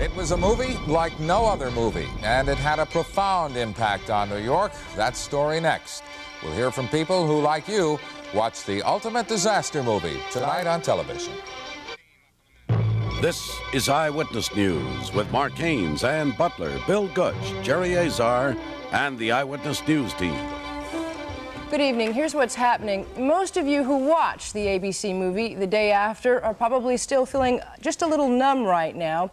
It was a movie like no other movie, and it had a profound impact on New York. That story next. We'll hear from people who, like you, watch the ultimate disaster movie tonight on television. This is Eyewitness News with Mark Haynes, Ann Butler, Bill Gutch, Jerry Azar, and the Eyewitness News team. Good evening. Here's what's happening. Most of you who watched the ABC movie The Day After are probably still feeling just a little numb right now.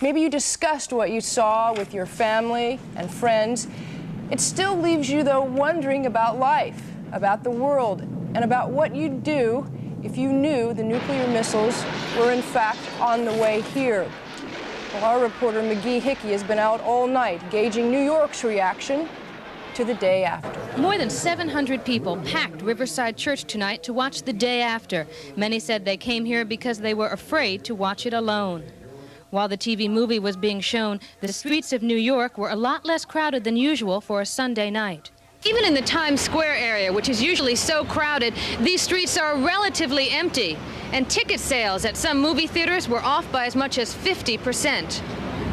Maybe you discussed what you saw with your family and friends. It still leaves you, though, wondering about life, about the world, and about what you'd do if you knew the nuclear missiles were in fact on the way here. Well, our reporter McGee Hickey has been out all night gauging New York's reaction to The Day After. More than 700 people packed Riverside Church tonight to watch The Day After. Many said they came here because they were afraid to watch it alone. While the TV movie was being shown, the streets of New York were a lot less crowded than usual for a Sunday night. Even in the Times Square area, which is usually so crowded, these streets are relatively empty. And ticket sales at some movie theaters were off by as much as 50%.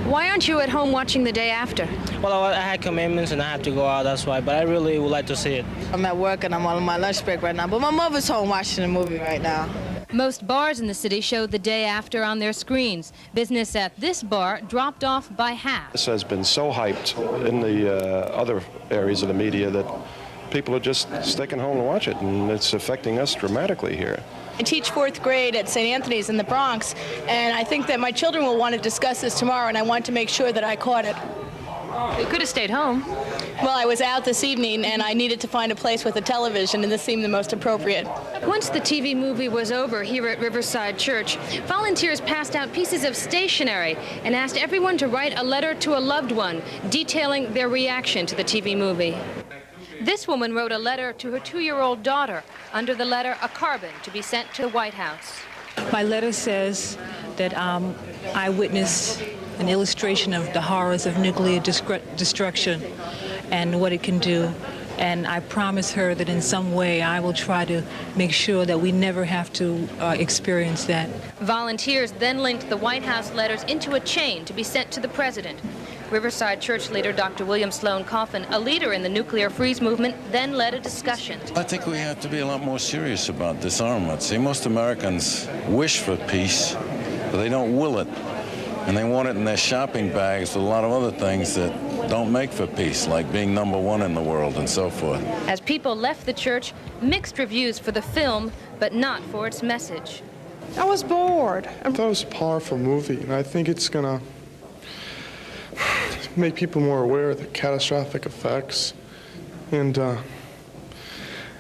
Why aren't you at home watching The Day After? Well, I had commitments and I had to go out, that's why. But I really would like to see it. I'm at work and I'm on my lunch break right now, but my mother's home watching the movie right now. Most bars in the city showed The Day After on their screens. Business at this bar dropped off by half. This has been so hyped in the other areas of the media that people are just sticking home to watch it, and it's affecting us dramatically here. I teach 4th grade at St. Anthony's in the Bronx, and I think that my children will want to discuss this tomorrow, and I want to make sure that I caught it. You could have stayed home. Well, I was out this evening, and I needed to find a place with a television, and this seemed the most appropriate. Once the TV movie was over here at Riverside Church, volunteers passed out pieces of stationery and asked everyone to write a letter to a loved one detailing their reaction to the TV movie. This woman wrote a letter to her 2-year-old daughter. Under the letter, a carbon to be sent to the White House. My letter says that I witnessed an illustration of the horrors of nuclear destruction and what it can do. And I promise her that in some way I will try to make sure that we never have to experience that. Volunteers then linked the White House letters into a chain to be sent to the president. Riverside Church leader Dr. William Sloan Coffin, a leader in the nuclear freeze movement, then led a discussion. I think we have to be a lot more serious about disarmament. See, most Americans wish for peace, but they don't will it. And they want it in their shopping bags with a lot of other things that don't make for peace, like being #1 in the world and so forth. As people left the church, mixed reviews for the film, but not for its message. I was bored. I thought it was a powerful movie, and I think it's gonna make people more aware of the catastrophic effects, and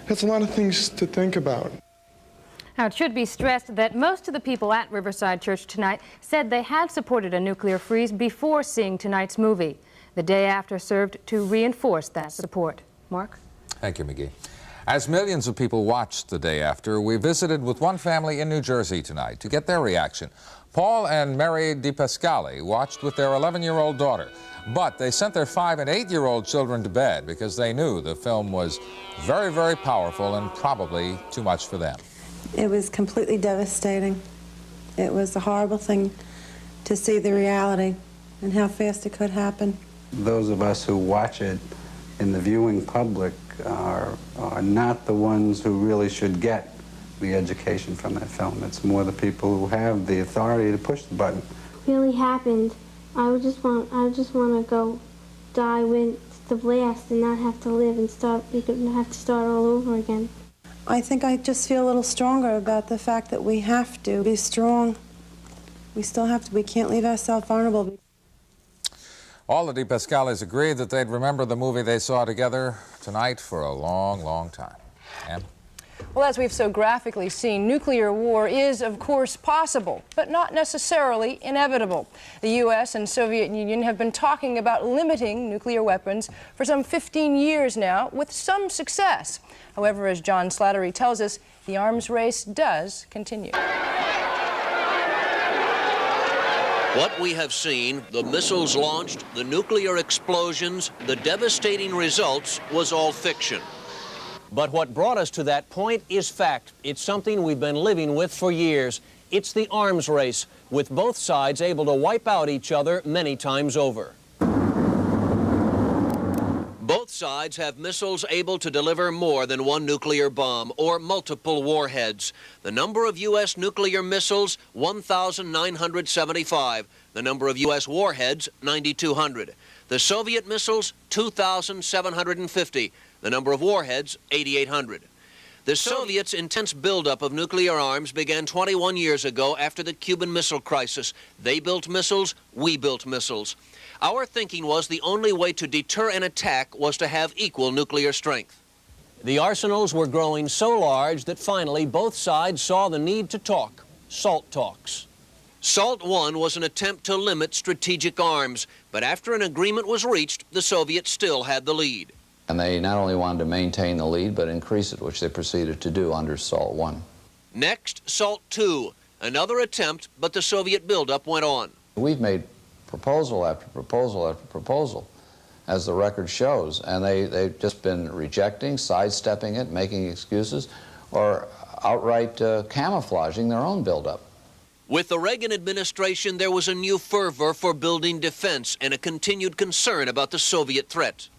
that's a lot of things to think about. Now, it should be stressed that most of the people at Riverside Church tonight said they had supported a nuclear freeze before seeing tonight's movie. The Day After served to reinforce that support. Mark? Thank you, McGee. As millions of people watched The Day After, we visited with one family in New Jersey tonight to get their reaction. Paul and Mary DiPascali watched with their 11-year-old daughter, but they sent their 5- and 8-year-old children to bed because they knew the film was very, very powerful and probably too much for them. It was completely devastating. It was a horrible thing to see the reality and how fast it could happen. Those of us who watch it in the viewing public are not the ones who really should get the education from that film. It's more the people who have the authority to push the button. It really happened. I just want to go die with the blast and not have to live and start. You don't have to start all over again. I think I just feel a little stronger about the fact that we have to be strong. We still have to. We can't leave ourselves vulnerable. All the DiPascalis agreed that they'd remember the movie they saw together tonight for a long, long time. Ann? Well, as we've so graphically seen, nuclear war is, of course, possible, but not necessarily inevitable. The U.S. and Soviet Union have been talking about limiting nuclear weapons for some 15 years now, with some success. However, as John Slattery tells us, the arms race does continue. What we have seen, the missiles launched, the nuclear explosions, the devastating results, was all fiction. But what brought us to that point is fact. It's something we've been living with for years. It's the arms race, with both sides able to wipe out each other many times over. Both sides have missiles able to deliver more than one nuclear bomb or multiple warheads. The number of U.S. nuclear missiles, 1,975. The number of U.S. warheads, 9,200. The Soviet missiles, 2,750. The number of warheads, 8,800. The Soviets' intense buildup of nuclear arms began 21 years ago after the Cuban Missile Crisis. They built missiles, we built missiles. Our thinking was the only way to deter an attack was to have equal nuclear strength. The arsenals were growing so large that finally both sides saw the need to talk. SALT talks. SALT I was an attempt to limit strategic arms, but after an agreement was reached, the Soviets still had the lead. And they not only wanted to maintain the lead, but increase it, which they proceeded to do under SALT I. Next, SALT II, another attempt, but the Soviet buildup went on. We've made proposal after proposal after proposal, as the record shows, and they've just been rejecting, sidestepping it, making excuses, or outright camouflaging their own buildup. With the Reagan administration, there was a new fervor for building defense and a continued concern about the Soviet threat.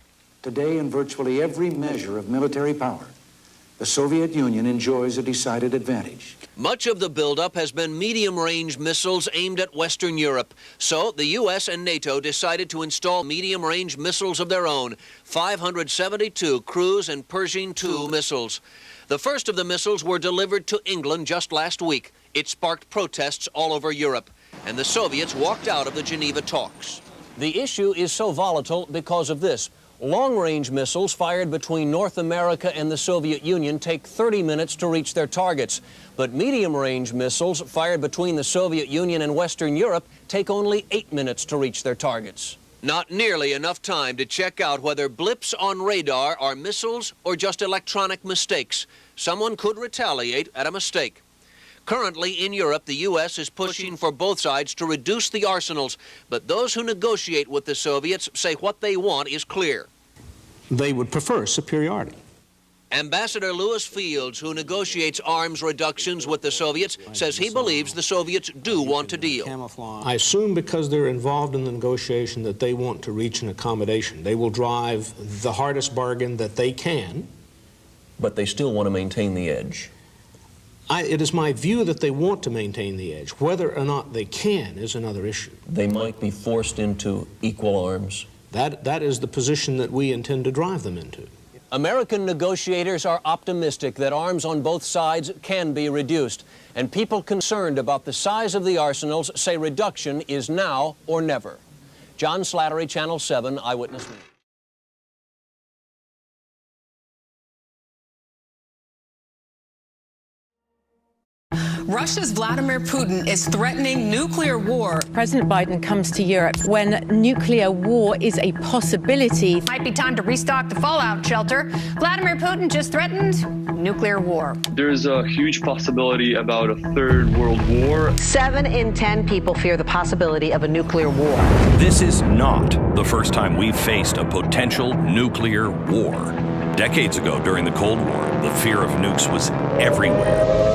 Today, in virtually every measure of military power, the Soviet Union enjoys a decided advantage. Much of the buildup has been medium-range missiles aimed at Western Europe. So the U.S. and NATO decided to install medium-range missiles of their own, 572 Cruise and Pershing II missiles. The first of the missiles were delivered to England just last week. It sparked protests all over Europe, and the Soviets walked out of the Geneva talks. The issue is so volatile because of this. Long-range missiles fired between North America and the Soviet Union take 30 minutes to reach their targets. But medium-range missiles fired between the Soviet Union and Western Europe take only 8 minutes to reach their targets. Not nearly enough time to check out whether blips on radar are missiles or just electronic mistakes. Someone could retaliate at a mistake. Currently in Europe, the U.S. is pushing for both sides to reduce the arsenals, but those who negotiate with the Soviets say what they want is clear. They would prefer superiority. Ambassador Lewis Fields, who negotiates arms reductions with the Soviets, says he believes the Soviets do want to deal. I assume because they're involved in the negotiation that they want to reach an accommodation. They will drive the hardest bargain that they can. But they still want to maintain the edge. It is my view that they want to maintain the edge. Whether or not they can is another issue. They might be forced into equal arms. That is the position that we intend to drive them into. American negotiators are optimistic that arms on both sides can be reduced, and people concerned about the size of the arsenals say reduction is now or never. John Slattery, Channel 7, Eyewitness News. Russia's Vladimir Putin is threatening nuclear war. President Biden comes to Europe when nuclear war is a possibility. Might be time to restock the fallout shelter. Vladimir Putin just threatened nuclear war. There's a huge possibility about a third world war. 7 in 10 people fear the possibility of a nuclear war. This is not the first time we've faced a potential nuclear war. Decades ago, during the Cold War, the fear of nukes was everywhere.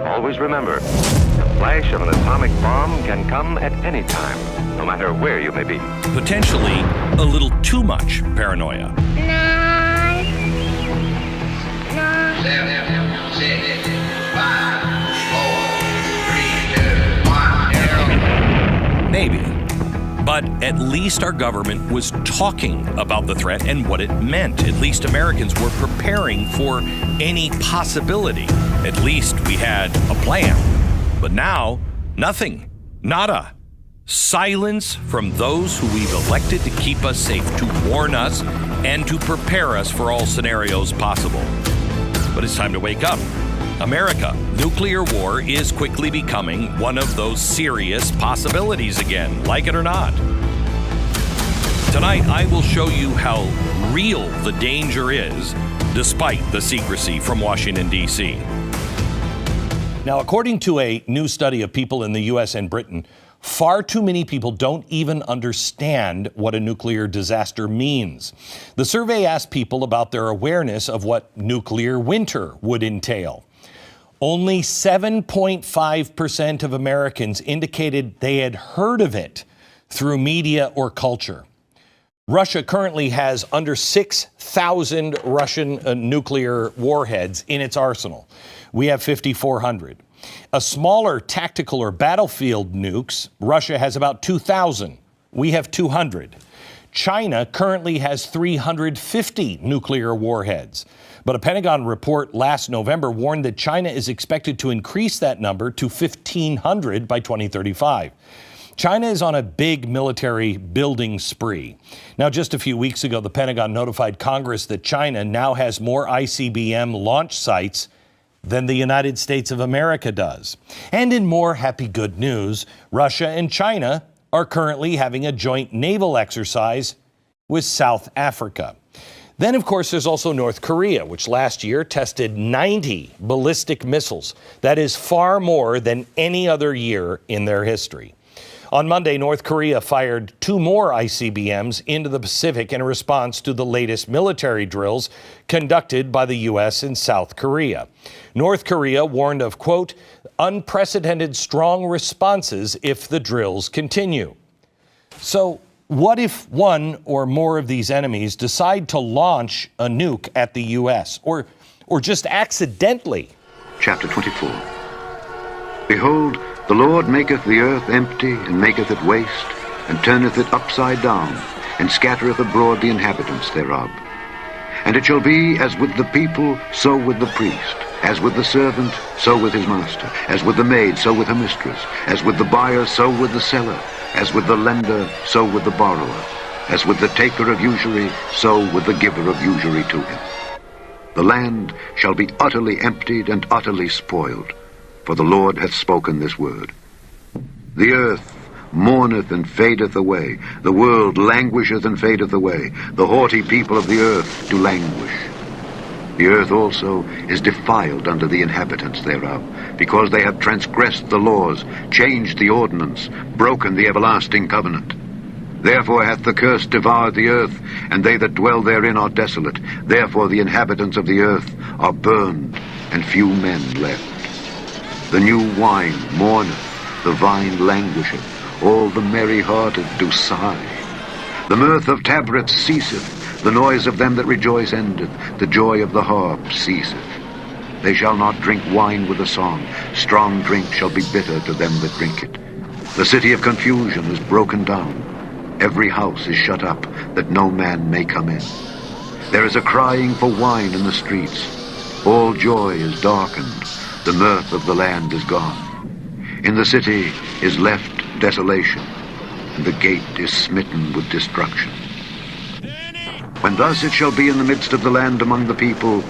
Always remember, the flash of an atomic bomb can come at any time, no matter where you may be. Potentially a little too much paranoia. 9, 7, 6, 5, 4, 3, 2, 1, 0. Maybe. But at least our government was talking about the threat and what it meant. At least Americans were preparing for any possibility. At least we had a plan. But now, nothing. Nada. Silence from those who we've elected to keep us safe, to warn us, and to prepare us for all scenarios possible. But it's time to wake up. America, nuclear war is quickly becoming one of those serious possibilities again, like it or not. Tonight, I will show you how real the danger is, despite the secrecy from Washington, D.C. Now, according to a new study of people in the U.S. and Britain, far too many people don't even understand what a nuclear disaster means. The survey asked people about their awareness of what nuclear winter would entail. Only 7.5% of Americans indicated they had heard of it through media or culture. Russia currently has under 6,000 Russian nuclear warheads in its arsenal. We have 5,400. A smaller tactical or battlefield nukes, Russia has about 2,000. We have 200. China currently has 350 nuclear warheads. But a Pentagon report last November warned that China is expected to increase that number to 1,500 by 2035. China is on a big military building spree. Now, just a few weeks ago, the Pentagon notified Congress that China now has more ICBM launch sites than the United States of America does. And in more happy good news, Russia and China are currently having a joint naval exercise with South Africa. Then, of course, there's also North Korea, which last year tested 90 ballistic missiles. That is far more than any other year in their history. On Monday, North Korea fired 2 more ICBMs into the Pacific in response to the latest military drills conducted by the U.S. and South Korea. North Korea warned of, quote, unprecedented strong responses if the drills continue. So what if one or more of these enemies decide to launch a nuke at the U.S. or just accidentally? Chapter 24. Behold, the Lord maketh the earth empty, and maketh it waste, and turneth it upside down, and scattereth abroad the inhabitants thereof. And it shall be as with the people, so with the priest, as with the servant, so with his master, as with the maid, so with her mistress, as with the buyer, so with the seller, as with the lender, so with the borrower, as with the taker of usury, so with the giver of usury to him. The land shall be utterly emptied and utterly spoiled, for the Lord hath spoken this word. The earth mourneth and fadeth away. The world languisheth and fadeth away. The haughty people of the earth do languish. The earth also is defiled under the inhabitants thereof, because they have transgressed the laws, changed the ordinance, broken the everlasting covenant. Therefore hath the curse devoured the earth, and they that dwell therein are desolate. Therefore the inhabitants of the earth are burned, and few men left. The new wine mourneth, the vine languisheth, all the merry-hearted do sigh. The mirth of tabrets ceaseth, the noise of them that rejoice endeth, the joy of the harp ceaseth. They shall not drink wine with a song, strong drink shall be bitter to them that drink it. The city of confusion is broken down, every house is shut up, that no man may come in. There is a crying for wine in the streets, all joy is darkened, the mirth of the land is gone. In the city is left desolation, and the gate is smitten with destruction. When thus it shall be in the midst of the land among the people,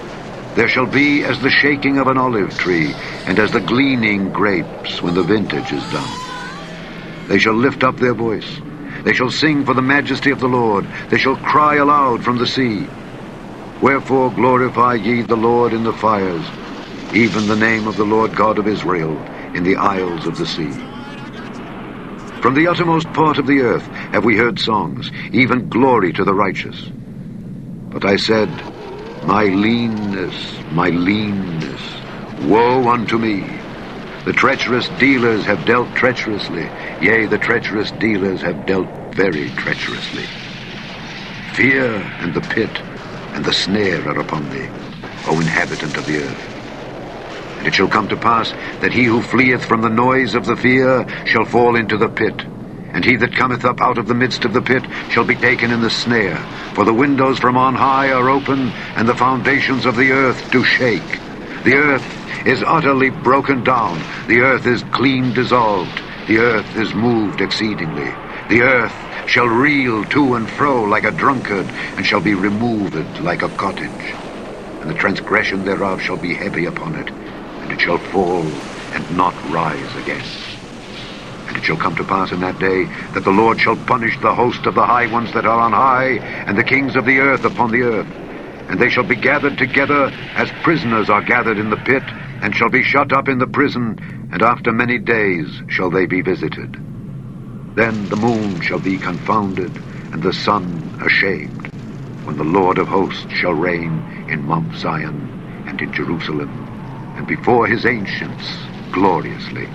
there shall be as the shaking of an olive tree, and as the gleaning grapes when the vintage is done. They shall lift up their voice, they shall sing for the majesty of the Lord, they shall cry aloud from the sea. Wherefore glorify ye the Lord in the fires, even the name of the Lord God of Israel in the isles of the sea. From the uttermost part of the earth have we heard songs, even glory to the righteous. But I said, my leanness, woe unto me. The treacherous dealers have dealt treacherously, yea, the treacherous dealers have dealt very treacherously. Fear and the pit and the snare are upon thee, O inhabitant of the earth. And it shall come to pass that he who fleeth from the noise of the fear shall fall into the pit, and he that cometh up out of the midst of the pit shall be taken in the snare. For the windows from on high are open, and the foundations of the earth do shake. The earth is utterly broken down, the earth is clean dissolved, the earth is moved exceedingly. The earth shall reel to and fro like a drunkard, and shall be removed like a cottage. And the transgression thereof shall be heavy upon it, and it shall fall and not rise again. And it shall come to pass in that day that the Lord shall punish the host of the high ones that are on high, and the kings of the earth upon the earth. And they shall be gathered together as prisoners are gathered in the pit, and shall be shut up in the prison, and after many days shall they be visited. Then the moon shall be confounded, and the sun ashamed, when the Lord of hosts shall reign in Mount Zion and in Jerusalem, and before his ancients gloriously.